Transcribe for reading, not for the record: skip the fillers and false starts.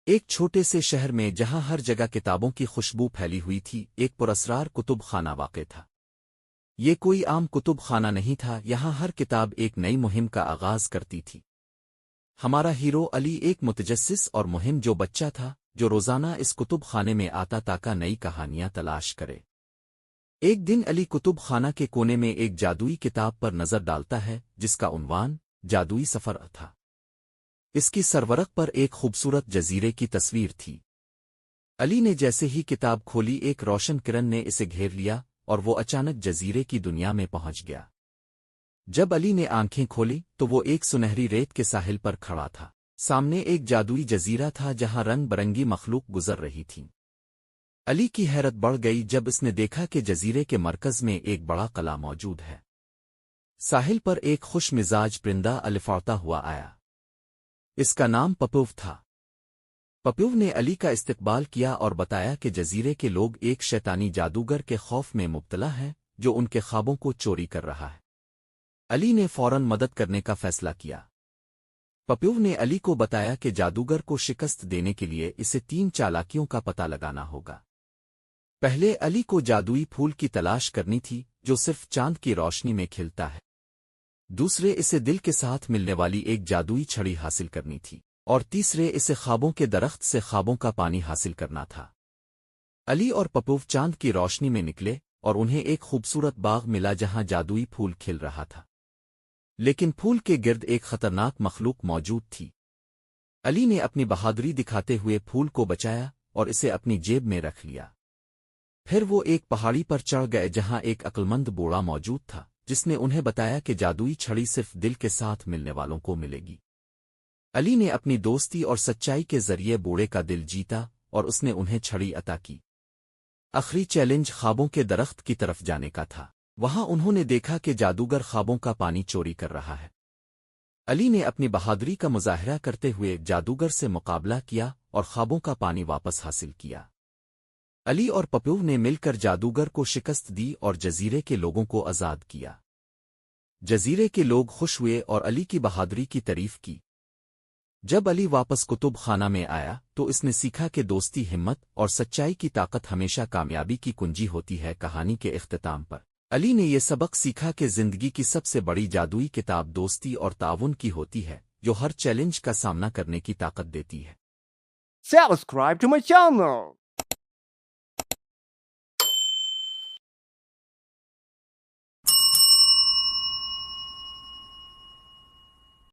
ایک چھوٹے سے شہر میں جہاں ہر جگہ کتابوں کی خوشبو پھیلی ہوئی تھی، ایک پراسرار کتب خانہ واقع تھا۔ یہ کوئی عام کتب خانہ نہیں تھا، یہاں ہر کتاب ایک نئی مہم کا آغاز کرتی تھی۔ ہمارا ہیرو علی ایک متجسس اور مہم جو بچہ تھا، جو روزانہ اس کتب خانے میں آتا تاکہ نئی کہانیاں تلاش کرے۔ ایک دن علی کتب خانہ کے کونے میں ایک جادوئی کتاب پر نظر ڈالتا ہے جس کا عنوان جادوئی سفر تھا۔ اس کی سرورق پر ایک خوبصورت جزیرے کی تصویر تھی۔ علی نے جیسے ہی کتاب کھولی، ایک روشن کرن نے اسے گھیر لیا اور وہ اچانک جزیرے کی دنیا میں پہنچ گیا۔ جب علی نے آنکھیں کھولی تو وہ ایک سنہری ریت کے ساحل پر کھڑا تھا۔ سامنے ایک جادوئی جزیرہ تھا جہاں رنگ برنگی مخلوق گزر رہی تھیں۔ علی کی حیرت بڑھ گئی جب اس نے دیکھا کہ جزیرے کے مرکز میں ایک بڑا قلعہ موجود ہے۔ ساحل پر ایک خوش مزاج پرندہ الفاڑتا ہوا آیا۔ اس کا نام پپوو تھا۔ پپوو نے علی کا استقبال کیا اور بتایا کہ جزیرے کے لوگ ایک شیطانی جادوگر کے خوف میں مبتلا ہیں جو ان کے خوابوں کو چوری کر رہا ہے۔ علی نے فوراً مدد کرنے کا فیصلہ کیا۔ پپوو نے علی کو بتایا کہ جادوگر کو شکست دینے کے لیے اسے 3 چالاکیوں کا پتہ لگانا ہوگا۔ پہلے علی کو جادوئی پھول کی تلاش کرنی تھی جو صرف چاند کی روشنی میں کھلتا ہے۔ دوسرے، اسے دل کے ساتھ ملنے والی ایک جادوئی چھڑی حاصل کرنی تھی، اور تیسرے، اسے خوابوں کے درخت سے خوابوں کا پانی حاصل کرنا تھا۔ علی اور پپوو چاند کی روشنی میں نکلے اور انہیں ایک خوبصورت باغ ملا جہاں جادوئی پھول کھل رہا تھا، لیکن پھول کے گرد ایک خطرناک مخلوق موجود تھی۔ علی نے اپنی بہادری دکھاتے ہوئے پھول کو بچایا اور اسے اپنی جیب میں رکھ لیا۔ پھر وہ ایک پہاڑی پر چڑھ گئے جہاں ایک عقلمند بوڑھا موجود تھا جس نے انہیں بتایا کہ جادوئی چھڑی صرف دل کے ساتھ ملنے والوں کو ملے گی۔ علی نے اپنی دوستی اور سچائی کے ذریعے بوڑھے کا دل جیتا اور اس نے انہیں چھڑی عطا کی۔ آخری چیلنج خوابوں کے درخت کی طرف جانے کا تھا۔ وہاں انہوں نے دیکھا کہ جادوگر خوابوں کا پانی چوری کر رہا ہے۔ علی نے اپنی بہادری کا مظاہرہ کرتے ہوئے جادوگر سے مقابلہ کیا اور خوابوں کا پانی واپس حاصل کیا۔ علی اور پپوو نے مل کر جادوگر کو شکست دی اور جزیرے کے لوگوں کو آزاد کیا۔ جزیرے کے لوگ خوش ہوئے اور علی کی بہادری کی تعریف کی۔ جب علی واپس کتب خانہ میں آیا تو اس نے سیکھا کہ دوستی، ہمت اور سچائی کی طاقت ہمیشہ کامیابی کی کنجی ہوتی ہے۔ کہانی کے اختتام پر علی نے یہ سبق سیکھا کہ زندگی کی سب سے بڑی جادوئی کتاب دوستی اور تعاون کی ہوتی ہے، جو ہر چیلنج کا سامنا کرنے کی طاقت دیتی ہے۔ Subscribe to my channel.